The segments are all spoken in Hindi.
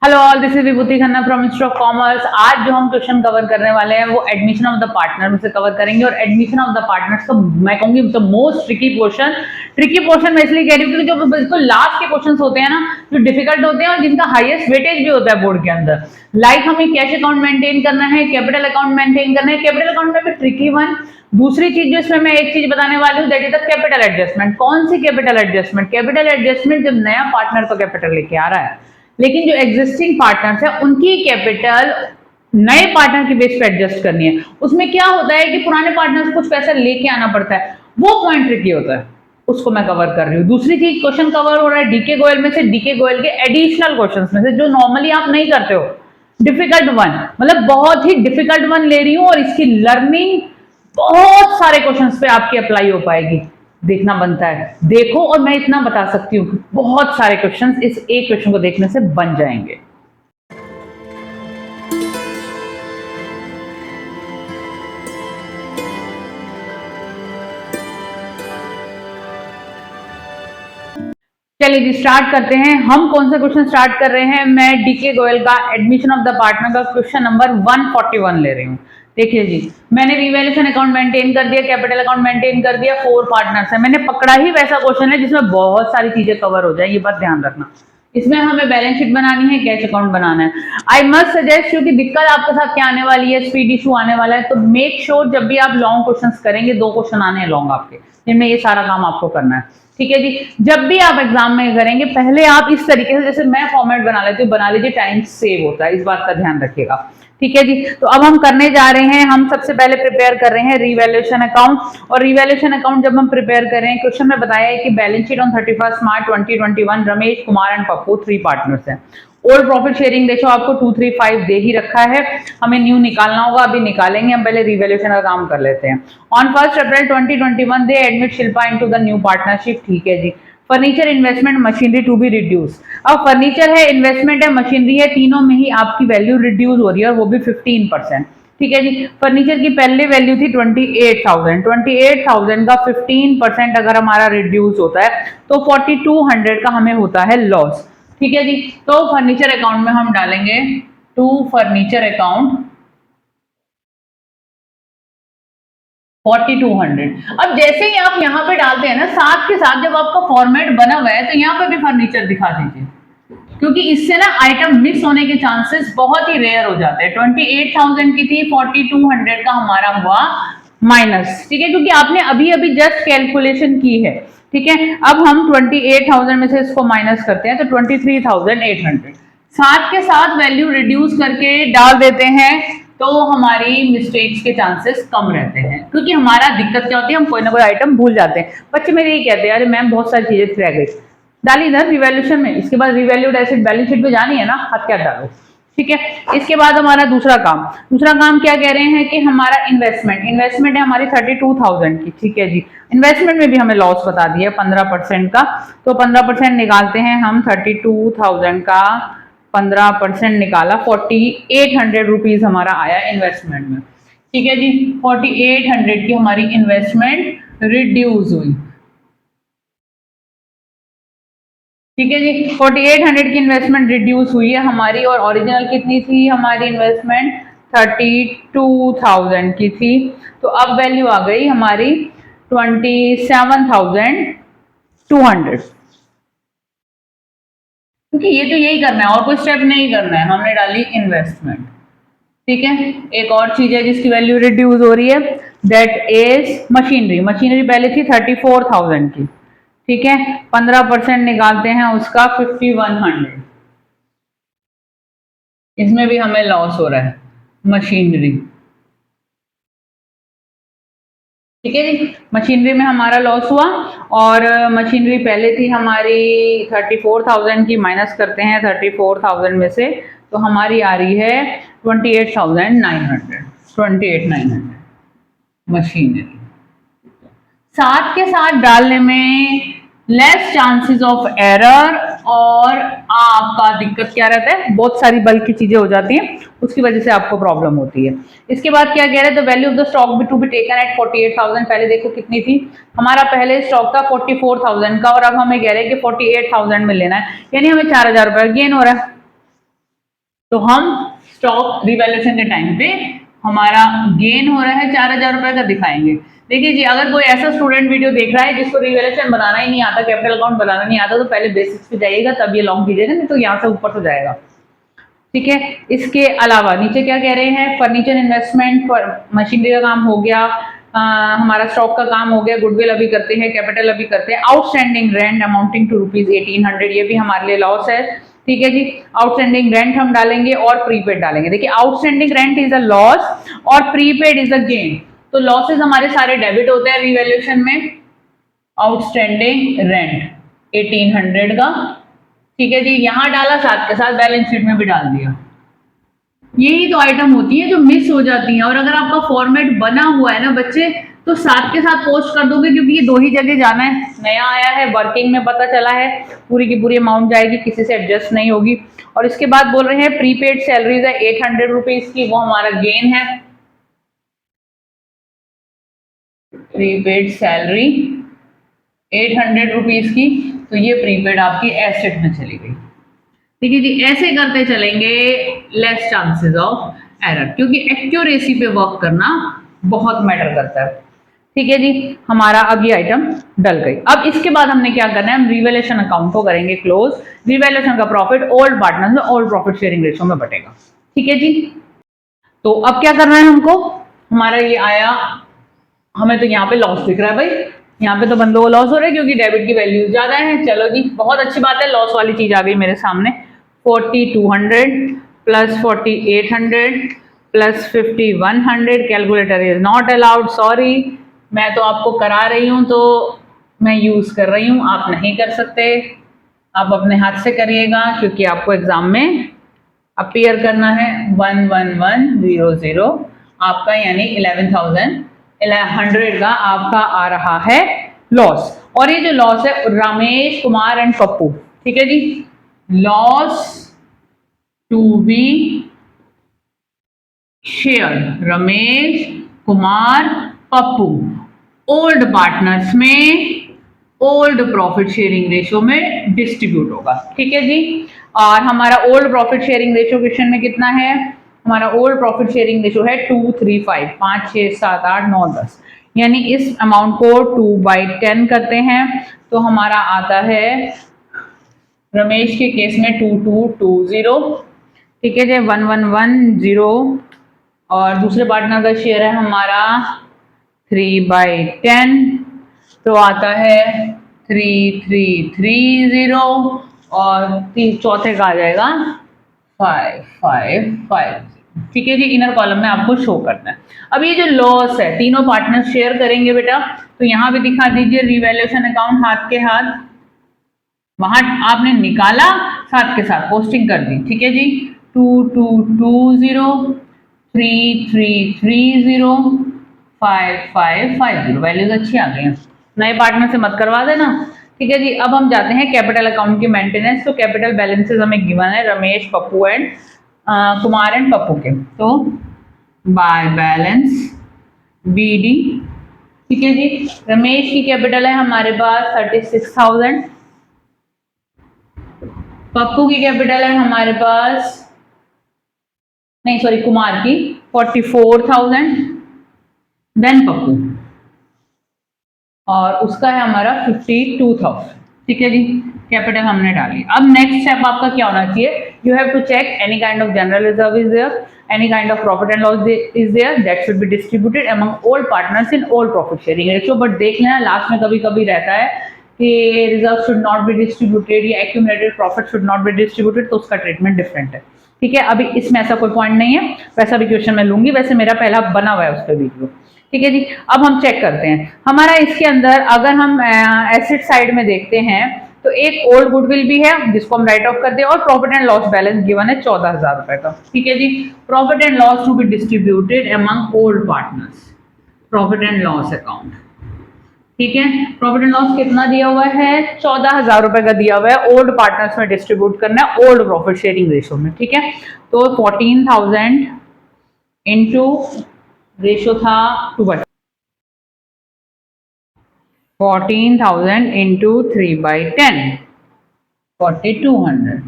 Hello all, this is Vibhuti Khanna from ministry of commerce. आज जो हम क्वेश्चन कवर करने वाले हैं वो एडमिशन ऑफ द पार्टनर में से कवर करेंगे। और एडमिशन ऑफ द पार्टनर्स का मैं कहूंगी द मोस्ट ट्रिकी पोर्शन मैं इसलिए कह रही हूँ क्योंकि जो बिल्कुल लास्ट के क्वेश्चन होते हैं ना, जो डिफिकल्ट होते हैं और जिनका हाईएस्ट वेटेज भी होता है बोर्ड के अंदर। लाइक हमें कैश अकाउंट मेंटेन करना है, कैपिटल अकाउंट मेंटेन करना है। कैपिटल अकाउंट में भी ट्रिकी वन। दूसरी चीज जो इसमें मैं एक चीज बताने वाली हूँ that is the capital adjustment. कौन सी कैपिटल एडजस्टमेंट? कैपिटल एडजस्टमेंट जब नया पार्टनर तो कैपिटल लेके आ रहा है, लेकिन जो एग्जिस्टिंग पार्टनर्स है उनकी कैपिटल नए पार्टनर की बेस पे एडजस्ट करनी है। उसमें क्या होता है कि पुराने पार्टनर से कुछ पैसा लेके आना पड़ता है, वो पॉइंट ट्रिकी होता है, उसको मैं कवर कर रही हूँ। दूसरी चीज क्वेश्चन कवर हो रहा है डीके गोयल में से, डीके गोयल के एडिशनल क्वेश्चंस में से जो नॉर्मली आप नहीं करते हो। डिफिकल्ट वन, मतलब बहुत ही डिफिकल्ट वन ले रही हूँ और इसकी लर्निंग बहुत सारे क्वेश्चंस पे आपकी अप्लाई हो पाएगी। देखना बनता है, देखो। और मैं इतना बता सकती हूँ बहुत सारे क्वेश्चंस इस एक क्वेश्चन को देखने से बन जाएंगे। चलिए जी स्टार्ट करते हैं। हम कौन सा क्वेश्चन स्टार्ट कर रहे हैं? मैं डीके गोयल का एडमिशन ऑफ द पार्टनर का क्वेश्चन नंबर 141 ले रही हूँ। देखिए जी, मैंने रिवैल्यूएशन अकाउंट मेंटेन कर दिया, कैपिटल अकाउंट मेंटेन कर दिया, 4 पार्टनर्स है। मैंने पकड़ा ही वैसा क्वेश्चन है जिसमें बहुत सारी चीजें कवर हो जाए, ये बात ध्यान रखना। इसमें हमें बैलेंस शीट बनानी है, कैश अकाउंट बनाना है। आई मस्ट सजेस्ट यू कि दिक्कत आपके साथ क्या आने वाली है, स्पीड इशू आने वाला है। तो मेक श्योर जब भी आप लॉन्ग क्वेश्चंस करेंगे, 2 क्वेश्चन आने हैं लॉन्ग आपके, जिनमें ये सारा काम आपको करना है। ठीक है जी, जब भी आप एग्जाम में करेंगे पहले आप इस तरीके से, जैसे मैं फॉर्मेट बना लेती हूँ, बना लीजिए, टाइम सेव होता है, इस बात का ध्यान रखिएगा। ठीक है जी, तो अब हम करने जा रहे हैं, हम सबसे पहले प्रिपेयर कर रहे हैं रिवैल्यूएशन अकाउंट। और रिवैल्यूएशन अकाउंट जब हम प्रिपेयर कर रहे हैं, क्वेश्चन में बताया है कि balance sheet on 31 March 2021 Ramesh Kumar and Pappu 3 partners हैं। ओल्ड प्रॉफिट शेयरिंग रेशो आपको 235 दे ही रखा है, हमें न्यू निकालना होगा, अभी निकालेंगे। हम पहले रिवैल्यूएशन का काम कर लेते हैं। On 1 April 2021 they admit Shilpa into the new partnership. ठीक है जी। Furniture, investment, machinery to be reduce. अब फर्नीचर है, इन्वेस्टमेंट है, मशीनरी है, तीनों में ही आपकी वैल्यू रिड्यूस हो रही है और वो भी 15%। ठीक है जी। फर्नीचर की पहले वैल्यू थी 28,000, 28,000 का 15% अगर हमारा रिड्यूस होता है तो 4200 का हमें होता है लॉस। ठीक है जी। तो फर्नीचर अकाउंट में हम डालेंगे टू फर्नीचर अकाउंट 4200। अब जैसे ही आप यहाँ पे डालते हैं ना, साथ के साथ जब आपका फॉर्मेट बना हुआ है तो यहाँ पे भी फर्नीचर दिखा दीजिए, क्योंकि इससे ना आइटम मिक्स होने के चांसेस बहुत ही रेयर हो जाते हैं। 28,000 की थी, 4200 का हमारा हुआ माइनस। ठीक है, क्योंकि आपने अभी अभी जस्ट कैलकुलेशन की है। ठीक है, अब हम 28,000 में से इसको माइनस करते हैं तो 23,800। साथ के साथ वैल्यू रिड्यूस करके डाल देते हैं तो हमारी मिस्टेक्स के चांसेस कम रहते हैं, क्योंकि हमारा दिक्कत क्या होती है, हम कोई ना कोई आइटम भूल जाते हैं। बच्चे मेरे ये कहते हैं अरे मैम बहुत सारी चीजें रह गई, डाली इधर रिवैल्यूएशन में, इसके बाद रिवैल्यूड एसेट बैलेंस शीट पे जानी है ना, हाथ क्या डालो। ठीक है, इसके बाद हमारा दूसरा काम क्या कह रहे हैं कि हमारा इन्वेस्टमेंट है हमारी 32,000 की। ठीक है जी, इन्वेस्टमेंट में भी हमें लॉस बता दिया 15% का, तो 15% निकालते हैं हम। 32,000 का 15% निकाला, 4800 रुपीज हमारा आया इन्वेस्टमेंट में। ठीक है जी, 4800 की हमारी इन्वेस्टमेंट रिड्यूस हुई। ठीक है जी, 4800 की इन्वेस्टमेंट रिड्यूस हुई है हमारी, और ओरिजिनल कितनी थी हमारी इन्वेस्टमेंट? 32,000 की थी। तो अब वैल्यू आ गई हमारी 27,200, क्योंकि ये तो यही करना है और कोई स्टेप नहीं करना है, हमने डाली इन्वेस्टमेंट। ठीक है, एक और चीज है जिसकी वैल्यू रिड्यूस हो रही है, दैट इज मशीनरी पहले थी 34,000 की। ठीक है, 15% निकालते हैं उसका 5100, इसमें भी हमें लॉस हो रहा है मशीनरी। ठीक है जी, मशीनरी में हमारा लॉस हुआ, और मशीनरी पहले थी हमारी 34,000 की, माइनस करते हैं 34,000 में से, तो हमारी आ रही है 28,900 मशीनरी। साथ के साथ डालने में लेस चांसेस ऑफ एरर, और आपका दिक्कत क्या रहता है, बहुत सारी बल्क की चीजें हो जाती हैं, उसकी वजह से आपको प्रॉब्लम होती है। इसके बाद क्या कह रहे हैं, the value of the stock to be taken at 48,000। पहले देखो कितनी थी, हमारा पहले स्टॉक था 44,000 का, और अब हमें कह रहे हैं कि 48,000 में लेना है, यानी हमें 4,000 रुपए गेन हो रहा है। तो हम स्टॉक रिवैल्यूएशन के टाइम पे हमारा गेन हो रहा है 4,000 रुपए का दिखाएंगे। देखिए जी, अगर कोई ऐसा स्टूडेंट वीडियो देख रहा है जिसको रिवैल्यूएशन बनाना ही नहीं आता, कैपिटल अकाउंट बनाना नहीं आता, तो पहले बेसिक्स पे जाइएगा, तब ये लॉन्ग कीजिएगा, नहीं तो यहाँ से ऊपर तो जाएगा। ठीक है, इसके अलावा नीचे क्या कह रहे हैं, फर्नीचर इन्वेस्टमेंट, मशीनरी का काम हो गया, हमारा स्टॉक का काम हो गया, गुडविल अभी करते हैं, कैपिटल अभी करते हैं, आउटस्टैंडिंग रेंट अमाउंटिंग टू ₹1800, ये भी हमारे लिए लॉस है। ठीक है जी, आउटस्टैंडिंग रेंट हम डालेंगे और प्रीपेड डालेंगे। देखिए, outstanding rent is a loss और प्रीपेड इज अ गेन। तो लॉसेस हमारे सारे डेबिट होते हैं रिवैल्यूएशन में। आउटस्टैंडिंग रेंट 1800 का, ठीक है जी, यहां डाला, साथ के साथ बैलेंस शीट में भी डाल दिया। यही तो आइटम होती है जो मिस हो जाती हैं, और अगर आपका फॉर्मेट बना हुआ है ना बच्चे, तो साथ के साथ पोस्ट कर दोगे, क्योंकि ये 2 ही जगह जाना है। नया आया है, वर्किंग में पता चला है, पूरी की पूरी अमाउंट जाएगी, किसी से एडजस्ट नहीं होगी। और इसके बाद बोल रहे हैं प्रीपेड सैलरीज है 800 रुपीज की, वो हमारा गेन है। प्रीपेड सैलरी 800 रुपीज की, तो ये प्रीपेड आपकी एसेट में चली गई। ठीक है जी, ऐसे करते चलेंगे, लेस चांसेस ऑफ एरर, क्योंकि एक्यूरेसी पे वर्क करना बहुत मैटर करता है। ठीक है जी, हमारा अब ये आइटम डल गई। अब इसके बाद हमने क्या करना है, हम रिवैल्यूएशन अकाउंट को करेंगे क्लोज। रिवैल्यूएशन का प्रॉफिट ओल्ड पार्टनर्स में ओल्ड प्रॉफिट शेयरिंग रेशियो में बटेगा। ठीक है जी, तो अब क्या करना है हमको, हमारा ये आया, हमें तो यहाँ पे लॉस दिख रहा है भाई, यहाँ पे तो बंदों को लॉस हो रहा है क्योंकि डेबिट की वैल्यू ज्यादा है। चलो जी, बहुत अच्छी बात है, लॉस वाली चीज आ गई मेरे सामने। 4200 plus 4800 plus 5100, calculator is not allowed, sorry, मैं तो आपको करा रही हूँ तो मैं यूज कर रही हूँ, आप नहीं कर सकते। आप अपने हाथ से करिएगा, क्योंकि आपको एग्जाम में अपीयर करना है। 11100 आपका, यानी 11,100 का आपका आ रहा है लॉस। और ये जो लॉस है रमेश कुमार एंड पप्पू, ठीक है जी, loss to be share Ramesh Kumar Pappu, old partners में ओल्ड प्रॉफिट शेयरिंग रेशियो में डिस्ट्रीब्यूट होगा। ठीक है जी, और हमारा old profit sharing ratio question में कितना है, हमारा ओल्ड प्रॉफिट शेयरिंग रेशियो है 235, 5 6 7 8 9 10, यानी इस अमाउंट को 2/10 करते हैं तो हमारा आता है रमेश के केस में 2220। ठीक है जी, 1110, और दूसरे पार्टनर का शेयर है हमारा 3/10, तो आता है 3330, और चौथे का आ जाएगा 5550। ठीक है जी, इनर कॉलम में आपको शो करना है। अब ये जो लॉस है, तीनों पार्टनर शेयर करेंगे बेटा, तो यहाँ भी दिखा दीजिए रिवैल्यूएशन अकाउंट हाथ के हाथ, वहां आपने निकाला, साथ के साथ पोस्टिंग कर दी। ठीक है जी, 2220 3330 5550, वैल्यूज अच्छी आ गई हैं, नए पार्टनर से मत करवा देना। ठीक है जी, अब हम जाते हैं कैपिटल अकाउंट की मेंटेनेंस। तो कैपिटल बैलेंसेस हमें गिवन है रमेश पप्पू एंड कुमार एंड पप्पू के, तो बाय बैलेंस BD। ठीक है जी, रमेश की कैपिटल है हमारे पास 36,000, पप्पू की कैपिटल है हमारे पास, नहीं सॉरी, कुमार की 44,000, देन पप्पू, और उसका है हमारा 52,000। ठीक है जी, कैपिटल हमने डाली। अब नेक्स्ट स्टेप आपका क्या होना चाहिए, you have to check any kind of general reserve is there, any kind of profit and loss is there, that should be distributed among all partners in all profit sharing ratio. But देख लेना, लास्ट में कभी कभी रहता है कि reserve should not be distributed या accumulated profit should not be distributed, तो उसका ट्रीटमेंट डिफरेंट है। ठीक है, अभी इसमें ऐसा कोई पॉइंट नहीं है, वैसा भी क्वेश्चन मैं लूंगी, वैसे मेरा पहला बना हुआ है उस पर वीडियो। ठीक है जी, अब हम चेक करते हैं हमारा इसके अंदर, अगर हम एसेट साइड में देखते हैं तो एक ओल्ड गुडविल भी है जिसको हम राइट ऑफ कर दिया, और profit and loss balance given है 14,000 रुपए का। ठीक है जी, profit and loss to be distributed among old partners, profit and loss account. ठीक है, प्रॉफिट एंड लॉस कितना दिया हुआ है, 14,000 रुपए का दिया हुआ है, ओल्ड पार्टनर्स में डिस्ट्रीब्यूट करना है ओल्ड प्रॉफिट शेयरिंग रेशियो में। ठीक है, तो 14,000 इंटू रेशियो था 2/10, 14,000 इंटू 3/10, 4,200,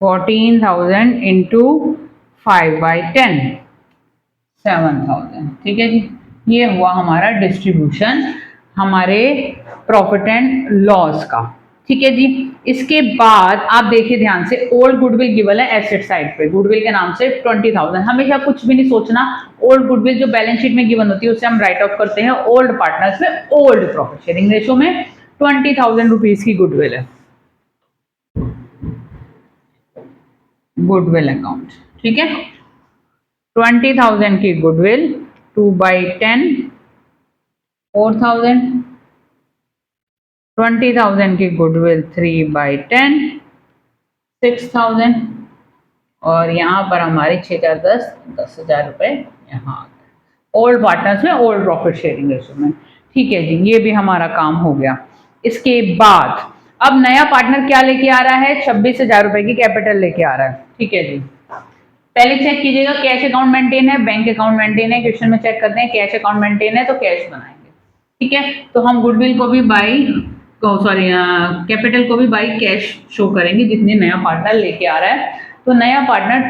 14,000 इंटू 5/10 7,000। ठीक है जी, ये हुआ हमारा डिस्ट्रीब्यूशन हमारे प्रॉफिट एंड लॉस का। ठीक है जी, इसके बाद आप देखिए ध्यान से, ओल्ड गुडविल गिवन है एसेट साइड पे, गुडविल के नाम से 20,000। हमेशा कुछ भी नहीं सोचना, ओल्ड गुडविल जो बैलेंस शीट में गिवन होती है उससे हम राइट ऑफ करते हैं ओल्ड पार्टनर्स में, ओल्ड प्रॉफिट शेयरिंग रेशो में 20,000 रुपीज की गुडविल है, गुडविल अकाउंट। ठीक है, 20,000 की गुडविल 2/10 4,000, 20,000 की गुडविल 3/10 6,000, और यहाँ पर हमारी 6,000 10,000 रुपए यहाँ ओल्ड पार्टनर्स में, ओल्ड प्रॉफिट शेयरिंग रेशो में। ठीक है जी, ये भी हमारा काम हो गया। इसके बाद अब नया पार्टनर क्या लेके आ रहा है, 26,000 रुपए की कैपिटल लेके आ रहा है। ठीक है जी, पहले चेक कीजिएगा कैश अकाउंट मेंटेन है, बैंक अकाउंट मेंटेन है। क्वेश्चन में चेक करते हैं कैश अकाउंट मेंटेन है तो कैश बनाएंगे। ठीक है, तो हम गुडविल को भी बाई कैपिटल को भी बाई कैश शो करेंगे जितनी नया पार्टनर लेके आ रहा है। तो नया पार्टनर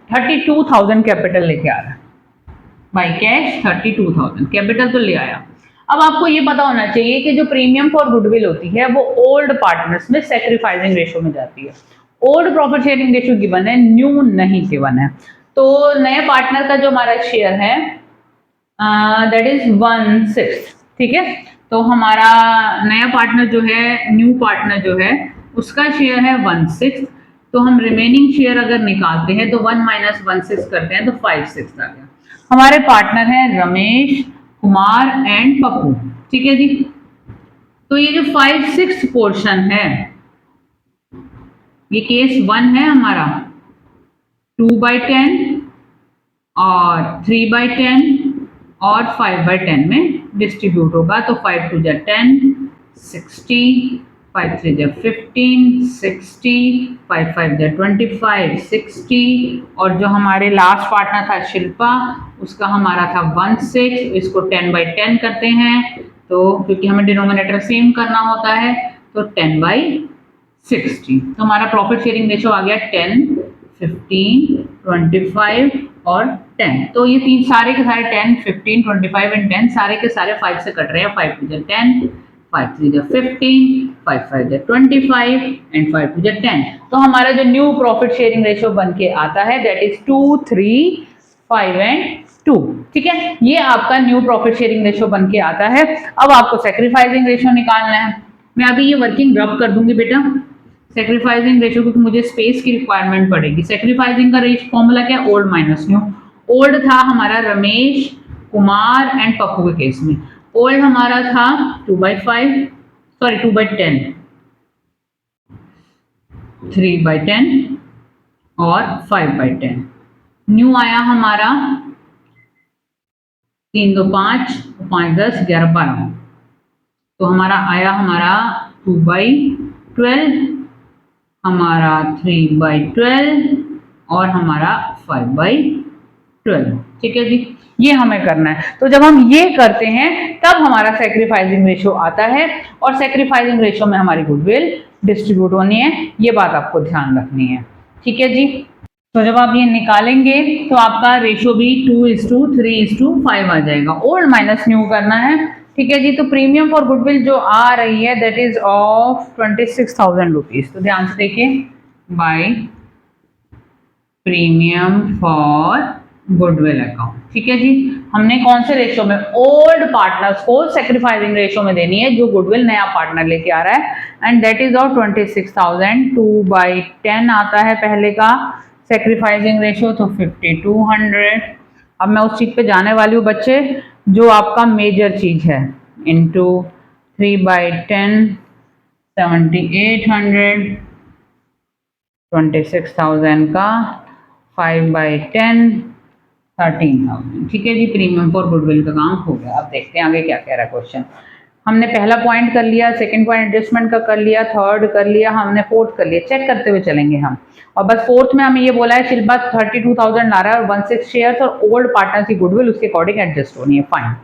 32,000 कैपिटल लेके आ रहा है, बाई कैश 32,000 कैपिटल तो ले आया। अब आपको ये पता होना चाहिए कि जो प्रीमियम फॉर गुडविल होती है वो ओल्ड पार्टनर्स में सैक्रिफाइसिंग रेशो में जाती है। Old profit sharing ratio given है, न्यू नहीं गिवन है। तो नए पार्टनर का जो हमारा शेयर है दैट इज 1/6। ठीक है, तो हमारा नया पार्टनर जो है, न्यू पार्टनर जो है, उसका शेयर है 1/6। तो हम रिमेनिंग शेयर अगर निकालते हैं तो 1 - 1/6 करते हैं तो 5/6 आ गया। हमारे पार्टनर हैं रमेश, कुमार एंड पप्पू। ठीक है जी, तो ये जो 5/6 पोर्शन है, ये केस 1 है हमारा, 2/10 और 3/10 और 5/10 में डिस्ट्रीब्यूट होगा। तो 5 2 10 60, 5 3 15 60, 5 5 25 60, और जो हमारे लास्ट पार्टनर था शिल्पा, उसका हमारा था 1/6। इसको 10/10 करते हैं, तो क्योंकि हमें डिनोमिनेटर सेम करना होता है, तो 10/60। तो हमारा प्रॉफिट शेयरिंग रेशो आ गया 10, 15, 25 और 10। तो ये तीन सारे के सारे 10, 15, 25 एंड 10 सारे के सारे 5 से कट रहे हैं। 5 2 10, 5 3 15, 5 5 25 एंड 5 2 10। तो हमारा जो न्यू प्रॉफिट शेयरिंग रेशो बन के आता है दैट इज 2 3 5 एंड 2। ठीक है, ये आपका न्यू प्रॉफिट शेयरिंग रेशो बन के आता है। अब आपको सैक्रिफाइसिंग रेशो निकालना है। मैं अभी ये वर्किंग रब कर दूंगी बेटा, सैक्रिफाइसिंग रेशो, क्योंकि मुझे स्पेस की रिक्वायरमेंट पड़ेगी। सैक्रिफाइसिंग का रेशो फॉर्मूला क्या है, ओल्ड माइनस न्यू। ओल्ड था हमारा रमेश, कुमार एंड पप्पू के केस में। ओल्ड हमारा था 2/5, सॉरी 2/10, 3/10 और 5/10। न्यू आया हमारा 3 2 5, 5 10 11 12। तो हमारा आया हमारा 2/12, हमारा 3/12 और हमारा 5/12। ठीक है जी, ये हमें करना है। तो जब हम ये करते हैं तब हमारा सैक्रिफाइसिंग रेशो आता है, और सैक्रिफाइसिंग रेशो में हमारी गुडविल डिस्ट्रीब्यूट होनी है, ये बात आपको ध्यान रखनी है। ठीक है जी, तो जब आप ये निकालेंगे तो आपका रेशो भी 2:3:5 आ जाएगा। ओल्ड माइनस न्यू करना है। ठीक है जी, तो प्रीमियम फॉर गुडविल जो आ रही है दैट इज ऑफ 26,000 रुपीज। तो ध्यान से देखिए, by premium for goodwill account. ठीक है जी, हमने कौन से रेशो में, ओल्ड पार्टनर्स को सैक्रिफाइसिंग रेशो में देनी है जो गुडविल नया पार्टनर लेके आ रहा है, एंड दैट इज ऑफ 26,000। 2/10 आता है पहले का सैक्रिफाइसिंग रेशो, तो 5200। अब मैं उस चीज पे जाने वाली हूँ बच्चे जो आपका मेजर चीज है, इंटू 3/10 7800, 26,000 का 5/10 13,000। ठीक है जी, प्रीमियम फॉर गुडविल का काम हो गया। अब देखते हैं आगे क्या कह रहा है क्वेश्चन। हमने पहला पॉइंट कर लिया, सेकंड पॉइंट एडजस्टमेंट का कर लिया, थर्ड कर लिया, हमने फोर्थ कर लिया। चेक करते हुए चलेंगे हम। और बस फोर्थ में हमें ये बोला है शिल्पा 32,000 ला रहा है और 1/6 शेयर्स और ओल्ड पार्टनर्स की गुडविल उसके अकॉर्डिंग एडजस्ट होनी है। फाइन।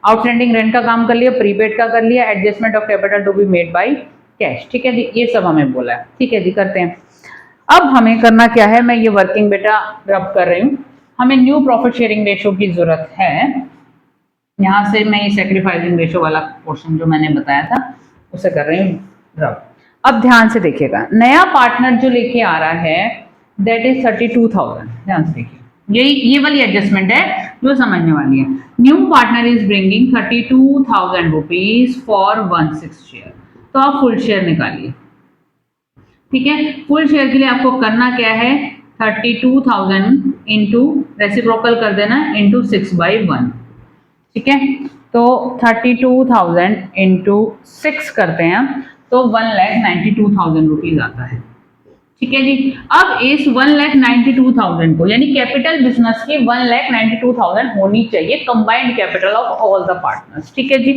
आउटस्टैंडिंग रेंट का काम कर लिया, प्रीपेड का कर लिया, adjustment of capital to be made by cash. ठीक है जी, ये सब हमें बोला है। ठीक है जी, करते हैं। अब हमें करना क्या है, मैं ये वर्किंग बेटा रब कर रही हूँ। हमें न्यू प्रॉफिट शेयरिंग रेशो की जरूरत है। यहाँ से मैं ये सेक्रीफाइसिंग रेशो वाला पोर्शन जो मैंने बताया था उसे कर रही हूँ रब। अब ध्यान से देखिएगा, नया पार्टनर जो लेके आ रहा है दैट इज 32,000। ध्यान से देखिए, ये वाली एडजस्टमेंट है जो समझने वाली है। New partner is bringing 32,000 rupees for 1/6 share. तो आप फुल शेयर निकालिए। ठीक है, फुल शेयर के लिए आपको करना क्या है, 32,000 इंटू रेसिप्रोकल कर देना इंटू 6/1। ठीक है, तो 32,000 इंटू 6 करते हैं तो 1,92,000 रुपीज आता है। ठीक है जी, अब इस 1,92,000 को, यानी कैपिटल बिजनेस की 1,92,000 होनी चाहिए, combined capital of all the partners. ठीक है जी,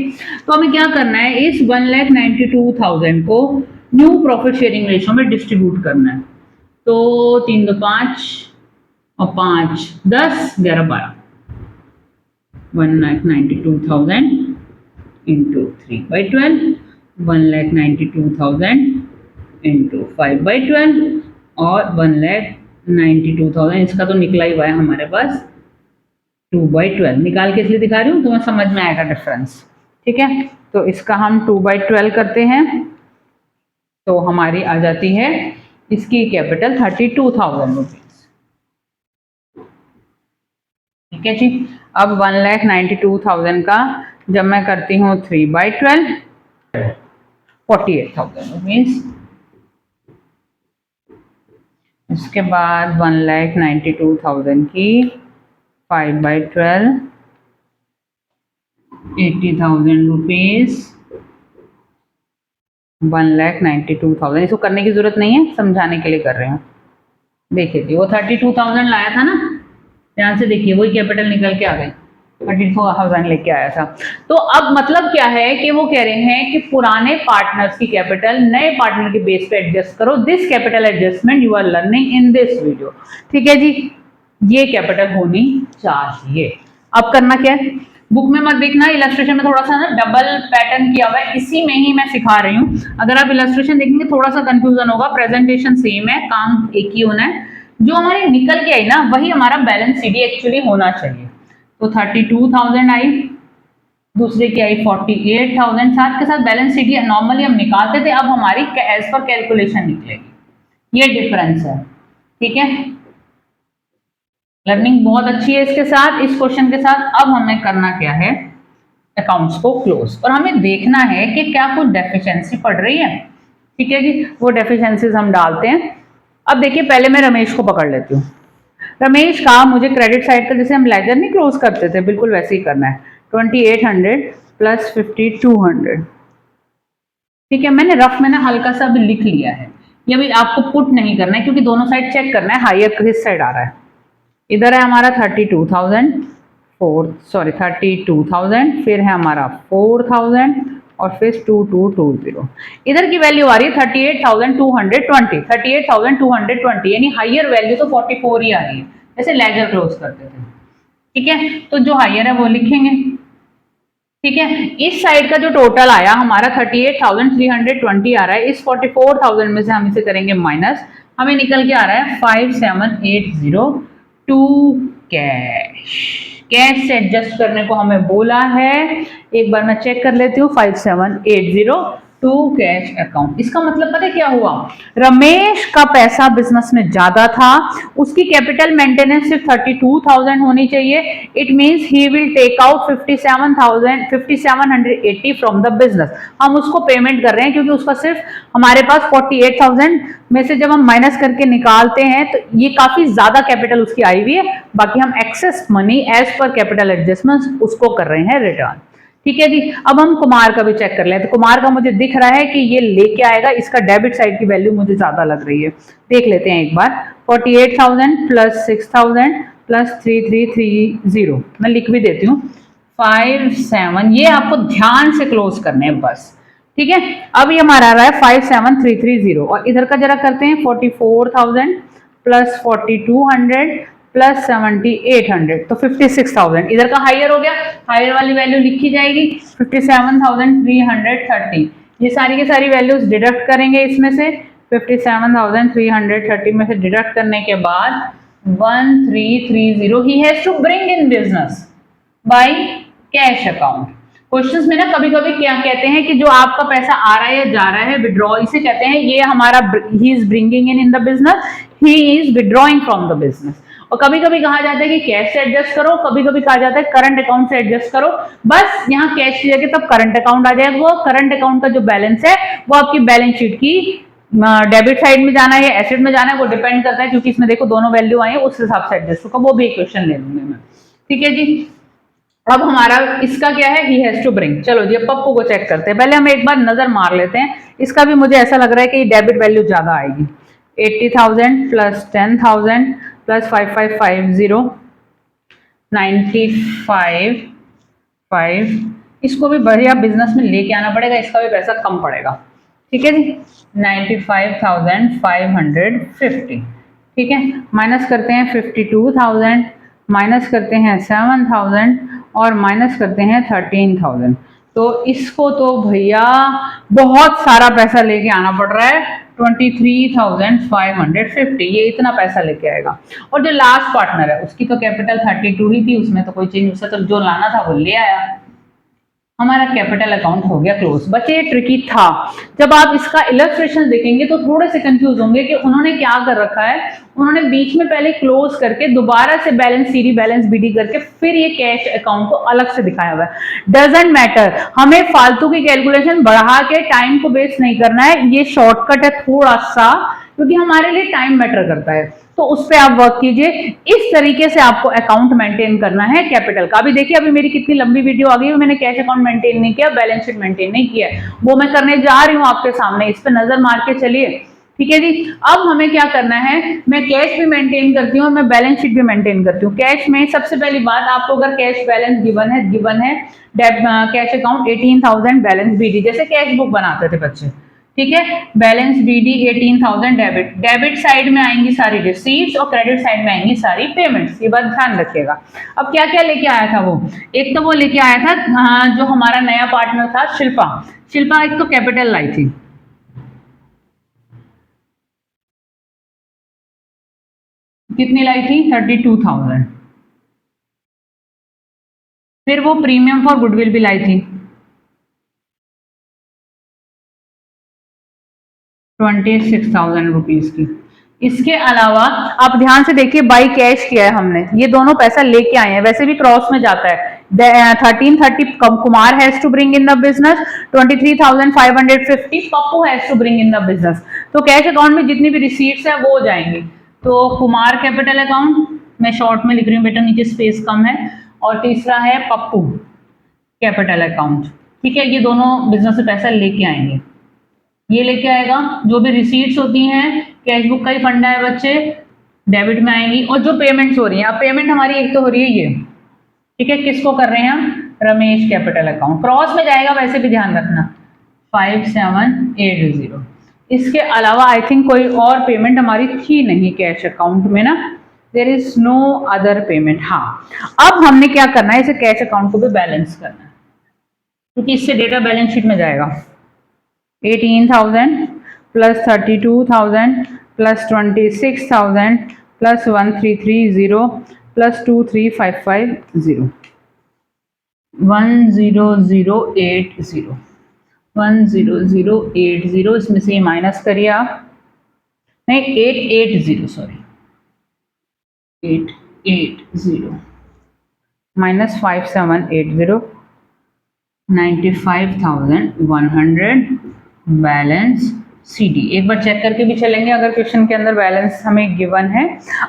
तो हमें क्या करना है, इस 1,92,000 को न्यू प्रॉफिट शेयरिंग रेशो में डिस्ट्रीब्यूट करना है। तो 3 2 5 और 5 10 11 12, 1,92,000 इंटू 3/12, 1,92,000 इंटू 5/12 और 1,92,000, इसका तो निकला ही हुआ है हमारे पास 2/12। निकाल के इसलिए दिखा रही हूँ, तुम्हें समझ में आएगा डिफरेंस। ठीक है, तो इसका हम 2/12 करते हैं तो हमारी आ जाती है इसकी कैपिटल 32,000 रुपीज। ठीक है जी, अब 1,92,000 का जब मैं करती हूँ 3/12, 48,000 रुपीज। इसके बाद 1,92,000 की 5/12, 80,000 रुपीज। 1,92,000, इसको करने की जरूरत नहीं है, समझाने के लिए कर रहे हैं। देखिए जी, वो 32,000 लाया था ना, ध्यान से देखिए, वही कैपिटल निकल के आ गई, 34,000 लेके आया था। तो अब मतलब क्या है कि वो कह रहे हैं कि पुराने पार्टनर्स की कैपिटल नए पार्टनर के बेस पे एडजस्ट करो। This capital adjustment you are learning in this video. ठीक है जी, ये कैपिटल होनी चाहिए। अब करना क्या है, बुक में मत देखना, इलस्ट्रेशन में थोड़ा सा ना डबल पैटर्न किया हुआ है, इसी में ही मैं सिखा रही हूँ। अगर आप इलस्ट्रेशन देखेंगे थोड़ा सा कंफ्यूजन होगा, प्रेजेंटेशन सेम है, काम एक ही होना है। जो हमारे निकल के आई ना वही हमारा बैलेंस सीडी एक्चुअली होना चाहिए। तो 32,000 आई, दूसरे की आई 48,000, साथ के साथ बैलेंस सीडी नॉर्मली हम निकालते थे, अब हमारी एज पर कैलकुलेशन निकलेगी। ये डिफरेंस है। ठीक है, लर्निंग बहुत अच्छी है इसके साथ, इस क्वेश्चन के साथ। अब हमें करना क्या है, अकाउंट्स को क्लोज, और हमें देखना है कि क्या कुछ डेफिशिएंसी पड़ रही है। ठीक है जी, वो डेफिशिएंसीज हम डालते हैं। अब देखिए, पहले मैं रमेश को पकड़ लेती हूँ। रमेश का मुझे क्रेडिट साइड का जैसे हम लेजर नहीं क्लोज करते थे, बिल्कुल वैसे ही करना है। 2,800 प्लस 5,200। ठीक है, मैंने रफ में ना हल्का सा भी लिख लिया है, ये भी आपको पुट नहीं करना है क्योंकि दोनों साइड चेक करना है हायर किस साइड आ रहा है। इधर है हमारा 32,000, 32,000, फिर है हमारा 4,000 और फिर 2,220। इधर की वैल्यू आ रही है 38,220, 38,220, यानी हायर वैल्यू तो 44 ही आ रही है, जैसे लेजर क्लोज करते थे। ठीक है, तो जो हायर है वो लिखेंगे। ठीक है, इस साइड का जो टोटल आया हमारा 38,320 आ रहा है, इस 44,000 में से हम इसे करेंगे माइनस, हमें निकल के आ रहा है 5,780 कैश। कैश से एडजस्ट करने को हमें बोला है, एक बार मैं चेक कर लेती हूँ। 5,780 कैश अकाउंट, इसका मतलब पता है क्या हुआ, रमेश का पैसा बिजनेस में ज्यादा था, उसकी कैपिटल मेंटेनेंस सिर्फ 32,000 होनी चाहिए। It means he will take out 5780 from the business. हम उसको पेमेंट कर रहे हैं क्योंकि उसका सिर्फ हमारे पास 48,000 में से जब हम माइनस करके निकालते हैं तो ये काफी ज्यादा कैपिटल उसकी आई हुई है, बाकी हम excess money as per capital adjustment उसको कर रहे हैं रिटर्न। ठीक है जी, अब हम कुमार का भी चेक कर लें। तो कुमार का मुझे दिख रहा है कि ये लेके आएगा, इसका डेबिट साइड की वैल्यू मुझे ज्यादा लग रही है, देख लेते हैं एक बार। 48,000 प्लस 6,000 प्लस 3,330, मैं लिख भी देती हूँ 57, ये आपको ध्यान से क्लोज करने हैं बस। ठीक है, अब ये हमारा आ रहा है 57,330, और इधर का जरा करते हैं 44,000 प्लस 4,200 प्लस 7,800, तो 56,000। इधर का हायर हो गया, हायर वाली वैल्यू लिखी जाएगी 57,330। ये सारी की सारी वैल्यूज डिडक्ट करेंगे इसमें से, 57,330 में से डिडक्ट करने के बाद 1330 he has to bring in business by cash account. Questions में ना कभी कभी क्या कहते हैं कि जो आपका पैसा आ रहा है या जा रहा है विड्रॉ, इसे कहते हैं ये हमारा he is bringing in the business, he is withdrawing from the business. और कभी कभी कहा जाता है कि कैश से एडजस्ट करो, कभी कभी कहा जाता है करंट अकाउंट से एडजस्ट करो। बस यहाँ कैश की जगह तब करंट अकाउंट आ जाएगा। वो करंट अकाउंट का जो बैलेंस है वो आपकी बैलेंस शीट की डेबिट साइड में जाना है या एसेट में जाना है वो डिपेंड करता है, क्योंकि इसमें देखो दोनों वैल्यू आई है उस हिसाब से एडजस्ट होगा। वो भी एक क्वेश्चन ले लूंगी मैं, ठीक है जी। अब हमारा इसका क्या है, ही हैज टू ब्रिंग। चलो जी अब पप्पू को चेक करते हैं। पहले हम एक बार नजर मार लेते हैं। इसका भी मुझे ऐसा लग रहा है कि डेबिट वैल्यू ज्यादा आएगी। 80,000 प्लस 10,000 प्लस 5550 95,5 इसको भी बढ़िया बिजनेस में लेके आना पड़ेगा, इसका भी पैसा कम पड़ेगा, ठीक है जी। 95,550, ठीक है। माइनस करते हैं 52,000, माइनस करते हैं 7,000 और माइनस करते हैं 13,000। तो इसको तो भैया बहुत सारा पैसा लेके आना पड़ रहा है। 23,550 ये इतना पैसा लेके आएगा। और जो लास्ट पार्टनर है उसकी तो कैपिटल 32 ही थी, उसमें तो कोई चेंज, उससे तो जो लाना था वो ले आया। हमारा कैपिटल अकाउंट हो गया क्लोज। बच्चे ये ट्रिकी था, जब आप इसका इलस्ट्रेशन देखेंगे तो थोड़े से कंफ्यूज होंगे कि उन्होंने क्या कर रखा है। उन्होंने बीच में पहले क्लोज करके दोबारा से बैलेंस सीडी बैलेंस बीडी करके फिर ये कैश अकाउंट को अलग से दिखाया हुआ है। डजंट मैटर, हमें फालतू की कैलकुलेशन बढ़ा के टाइम को वेस्ट नहीं करना है। ये शॉर्टकट है थोड़ा सा, क्योंकि हमारे लिए टाइम मैटर करता है, तो उस पर आप वर्क कीजिए। इस तरीके से आपको अकाउंट मेंटेन करना है कैपिटल का। अभी देखिए अभी मेरी कितनी लंबी वीडियो आ गई है, मैंने कैश अकाउंट मेंटेन नहीं किया, बैलेंस शीट मेंटेन नहीं किया, वो मैं करने जा रही हूँ आपके सामने। इस पर नजर मार के चलिए, ठीक है जी। अब हमें क्या करना है, मैं कैश भी मेंटेन करती हूँ और मैं बैलेंस शीट भी मेंटेन करती हूँ। कैश में सबसे पहली बात, आपको अगर कैश बैलेंस गिवन है कैश अकाउंट 18,000 बैलेंस बीडी, जैसे कैश बुक बनाते थे बच्चे, ठीक है। बैलेंस बीडी 18,000 डेबिट साइड में आएंगी सारी रिसीट्स और क्रेडिट साइड में आएंगी सारी पेमेंट्स, ये बात ध्यान रखिएगा। अब क्या क्या लेके आया था वो, एक तो वो लेके आया था जो हमारा नया पार्टनर था शिल्पा। शिल्पा एक तो कैपिटल लाई थी, कितनी लाई थी 32,000। फिर वो प्रीमियम फॉर गुडविल भी लाई थी 26,000 रुपीज की। इसके अलावा आप ध्यान से देखिए बाई कैश किया है हमने, ये दोनों पैसा लेके आए हैं, वैसे भी क्रॉस में जाता है। 1330 Kumar has to bring in the business, 23,550 Pappu has to bring in the business. तो कैश अकाउंट में जितनी भी रिसीट्स है वो हो जाएंगी। तो कुमार कैपिटल अकाउंट, मैं शॉर्ट में लिख रही हूँ बेटा, नीचे स्पेस कम है। और तीसरा है पप्पू कैपिटल अकाउंट, ठीक है। ये दोनों बिजनेस से पैसा लेके आएंगे, ये लेके आएगा। जो भी रिसीट्स होती हैं कैश बुक का ही फंडा है बच्चे, डेबिट में आएंगी। और जो पेमेंट्स हो रही हैं, अब पेमेंट हमारी एक तो हो रही है ये, ठीक है, किसको कर रहे हैं हम, रमेश कैपिटल अकाउंट, क्रॉस में जाएगा वैसे भी ध्यान रखना 5780। इसके अलावा आई थिंक कोई और पेमेंट हमारी थी नहीं कैश अकाउंट में ना, there is no other payment. हाँ, अब हमने क्या करना है, इसे कैश अकाउंट को भी बैलेंस करना है, क्योंकि इससे डेटा बैलेंस शीट में जाएगा। 18,000 प्लस 32,000 प्लस 26,000 प्लस 1330 प्लस 23,550 10080 10080, इसमें से माइनस करिए आप, नहीं 880 सॉरी 880 माइनस 5780 95,100 बैलेंस सीडी। एक बार चेक करके भी चलेंगे अगर क्वेश्चन के अंदर बैलेंस हमें गिवन है।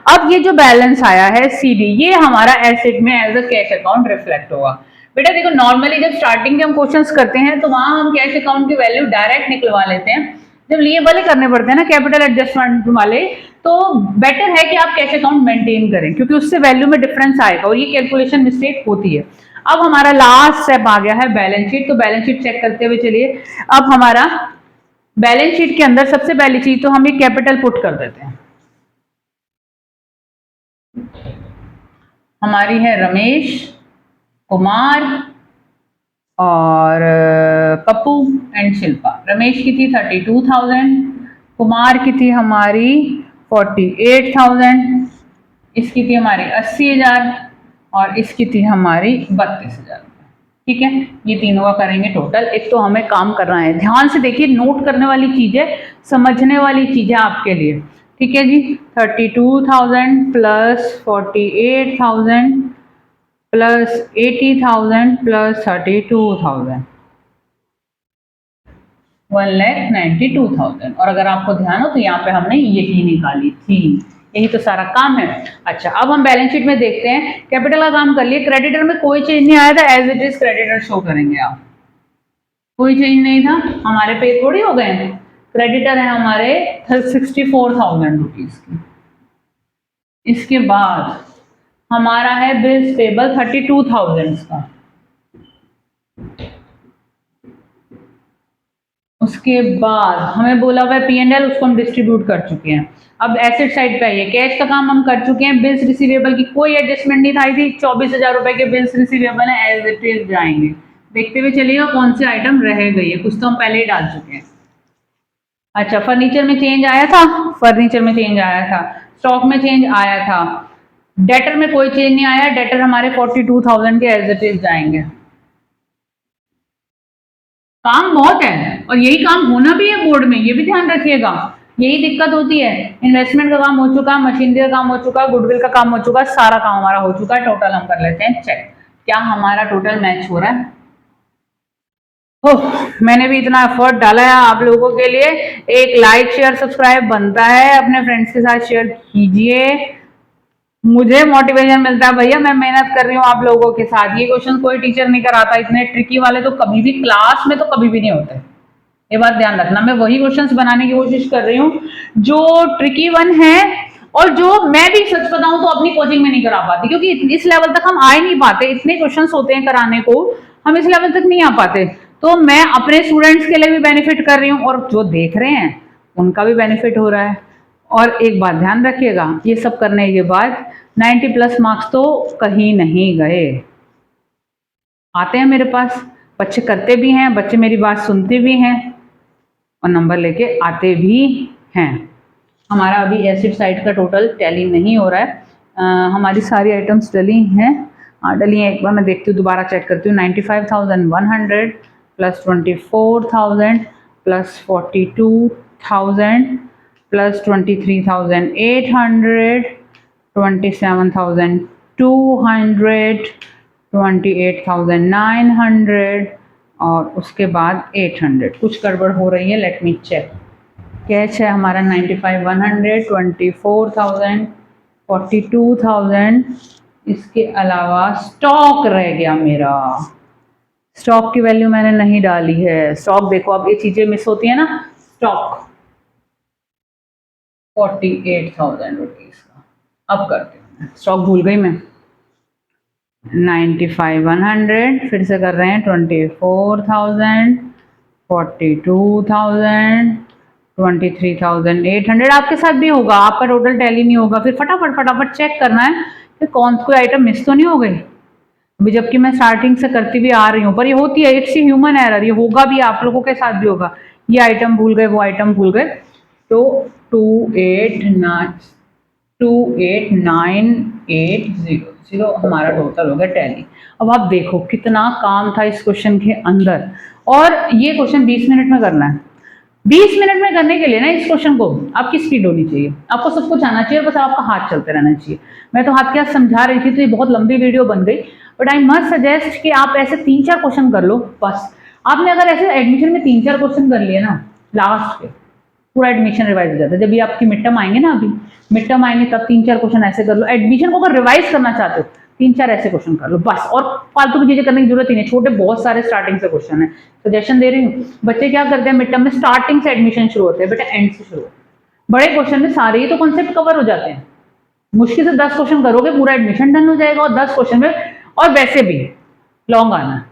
अब ये जो बैलेंस आया है सीडी, ये हमारा एसेट में as a cash account reflect होगा। बेटा देखो नॉर्मली जब स्टार्टिंग के हम क्वेश्चंस करते हैं तो वहां हम कैश अकाउंट की वैल्यू डायरेक्ट निकलवा लेते हैं। जब ये वाले करने पड़ते हैं ना कैपिटल एडजस्टमेंट वाले, तो बेटर है कि आप कैश अकाउंट मेंटेन करें, क्योंकि उससे वैल्यू में डिफरेंस आएगा और ये कैलकुलेशन मिस्टेक होती है। अब हमारा लास्ट स्टेप आ गया है बैलेंस शीट, तो बैलेंस शीट चेक करते हुए चलिए। अब हमारा बैलेंस शीट के अंदर सबसे पहली चीज तो हम ये कैपिटल पुट कर देते हैं। हमारी है रमेश, कुमार और पप्पू एंड शिल्पा। रमेश की थी 32,000, कुमार की थी हमारी 48,000, इसकी थी हमारी 80,000 और इसकी थी हमारी 32,000। ठीक है, ये तीनों का करेंगे टोटल। एक तो हमें काम करना है, ध्यान से देखिए, नोट करने वाली चीज है, समझने वाली चीज है आपके लिए। ठीक है जी, 32,000 प्लस 48,000 प्लस 80,000 प्लस 32,000, 1,92,000। और अगर आपको ध्यान हो तो यहाँ पे हमने यही निकाली थी, यही तो सारा काम है। अच्छा, अब हम बैलेंस शीट में देखते हैं, कैपिटल का काम कर लिए, क्रेडिटर में कोई चेंज नहीं आया था, as it is creditor show करेंगे आप, कोई चेंज नहीं था, हमारे पे थोड़ी हो गए हैं। क्रेडिटर है हमारे 64,000 रुपीज की। इसके बाद हमारा है बिल्स पेबल 32,000 का। उसके बाद हमें बोला हुआ है P&L, उसको हम डिस्ट्रीब्यूट कर चुके हैं। अब एसेट साइड पे आइए, कैश का काम हम कर चुके हैं, बिल्स रिसीवेबल की कोई एडजस्टमेंट नहीं आई थी, 24,000 रुपए के बिल्स रिसीवेबल है, एज इट इज जाएंगे। देखते हुए चलिएगा कौन से आइटम रह गई है, कुछ तो हम पहले ही डाल चुके हैं। अच्छा, फर्नीचर में चेंज आया था, फर्नीचर में चेंज आया था, स्टॉक में चेंज आया था, डेटर में कोई चेंज नहीं आया, डेटर हमारे 42,000 के एज इट इज जाएंगे। काम बहुत है और यही काम होना भी है बोर्ड में, ये भी ध्यान रखिएगा, यही दिक्कत होती है। इन्वेस्टमेंट का काम हो चुका, मशीनरी का काम हो चुका, गुडविल का काम हो चुका, सारा काम हमारा हो चुका है। टोटल हम कर लेते हैं चेक, क्या हमारा टोटल मैच हो रहा है। ओह, मैंने भी इतना एफर्ट डाला है आप लोगों के लिए, एक लाइक शेयर सब्सक्राइब बनता है, अपने फ्रेंड्स के साथ शेयर कीजिए, मुझे मोटिवेशन मिलता है भैया, मैं मेहनत कर रही हूँ आप लोगों के साथ। ये क्वेश्चन कोई टीचर नहीं कराता, इतने ट्रिकी वाले तो कभी भी क्लास में तो कभी भी नहीं होते, ये बात ध्यान रखना। मैं वही क्वेश्चंस बनाने की कोशिश कर रही हूँ जो ट्रिकी वन है, और जो मैं भी सच बताऊं तो अपनी कोचिंग में नहीं करा पाती, क्योंकि इस लेवल तक हम आ ही नहीं पाते, इतने क्वेश्चंस होते हैं कराने को, हम इस लेवल तक नहीं आ पाते। तो मैं अपने स्टूडेंट्स के लिए भी बेनिफिट कर रही हूँ और जो देख रहे हैं उनका भी बेनिफिट हो रहा है। और एक बात ध्यान रखिएगा, ये सब करने के बाद 90 प्लस मार्क्स तो कहीं नहीं गए, आते हैं मेरे पास, बच्चे करते भी हैं, बच्चे मेरी बात सुनते भी हैं और नंबर लेके आते भी हैं। हमारा अभी एसिड साइड का टोटल टैली नहीं हो रहा है, हमारी सारी आइटम्स डली हैं, डली हैं, एक बार मैं देखती हूँ, दोबारा चेक करती हूँ। 95,100 प्लस 24,000 प्लस 42,000 प्लस 23,800, 27,200, 28,900 और उसके बाद 800। कुछ गड़बड़ हो रही है, लेट मी चेक। कैश है हमारा 95,100, 24,000, 42,000, इसके अलावा स्टॉक रह गया मेरा, स्टॉक की वैल्यू मैंने नहीं डाली है। स्टॉक देखो, अब ये चीजें मिस होती है ना, स्टॉक 48,000 रुपीज का। अब करते हैं, स्टॉक भूल गई मैं। 95,100, फिर से कर रहे हैं, 24,000, 42,000, 23,800। आपके साथ भी होगा, आपका टोटल टैली नहीं होगा, फिर फटाफट फटाफट चेक करना है कि कौन कोई आइटम मिस तो नहीं हो गई अभी, जबकि मैं स्टार्टिंग से करती भी आ रही हूँ, पर ये होती है, इट्स ह्यूमन एरर, ये होगा भी, आप लोगों के साथ भी होगा। ये आइटम भूल गए, वो आइटम भूल गए, तो 28,980 हमारा टोटल हो गया टैली। अब आप देखो कितना काम था इस क्वेश्चन के अंदर, और ये क्वेश्चन 20 मिनट में करना है। 20 मिनट में करने के लिए ना इस क्वेश्चन को आपकी स्पीड होनी चाहिए, आपको सब कुछ आना चाहिए, बस आपका हाथ चलते रहना चाहिए। मैं तो हाथ के हाथ समझा रही थी तो ये बहुत लंबी वीडियो बन गई, बट आई मस्ट सजेस्ट कि आप ऐसे 3-4 क्वेश्चन कर लो बस। आपने अगर ऐसे एडमिशन में 3-4 क्वेश्चन कर लिए ना, लास्ट के पूरा एडमिशन रिवाइज हो जाता है। जब भी आपकी मिड टर्म आएंगे ना, अभी मिड टर्म आएंगे तब 3-4 क्वेश्चन ऐसे कर लो। एडमिशन को अगर रिवाइज करना चाहते हो 3-4 ऐसे क्वेश्चन कर लो बस, और फालतू की चीजें करने की जरूरत ही नहीं। छोटे बहुत सारे स्टार्टिंग से क्वेश्चन है, सजेशन दे रही हूँ। बच्चे क्या करते हैं, मिड टर्म में स्टार्टिंग से एडमिशन शुरू होते हैं, बेटा एंड से शुरू। बड़े क्वेश्चन में सारे ही तो कॉन्सेप्ट कवर हो जाते हैं, मुश्किल से 10 क्वेश्चन करोगे पूरा एडमिशन डन हो जाएगा, और 10 क्वेश्चन में, और वैसे भी लॉन्ग आना है,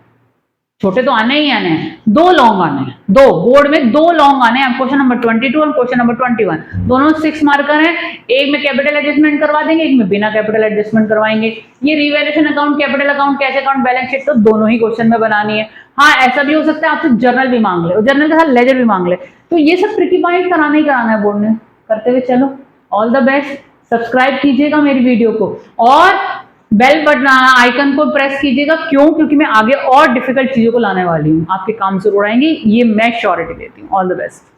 छोटे तो आने ही आने हैं, 2 लॉन्ग आने हैं, 2 बोर्ड में 2 लॉन्ग आने हैं, क्वेश्चन नंबर 22 और क्वेश्चन नंबर 21, दोनों 6 मार्कर हैं। एक में कैपिटल एडजस्टमेंट करवा देंगे, एक में बिना कैपिटल एडजस्टमेंट करवाएंगे। ये revaluation account, capital account, cash account, balance sheet तो दोनों ही क्वेश्चन में बनानी है। हाँ, ऐसा भी हो सकता है आपसे जर्नल भी मांग ले, जर्नल के साथ लेजर भी मांग ले, तो ये सब ट्रिकी पॉइंट कराना ही कराना है बोर्ड ने। करते हुए चलो, ऑल द बेस्ट। सब्सक्राइब कीजिएगा मेरी वीडियो को और बेल बटन आइकन को प्रेस कीजिएगा। क्यों? क्योंकि मैं आगे और डिफिकल्ट चीजों को लाने वाली हूँ, आपके काम जरूर आएंगी, ये मैं श्योरिटी देती हूँ। All the best.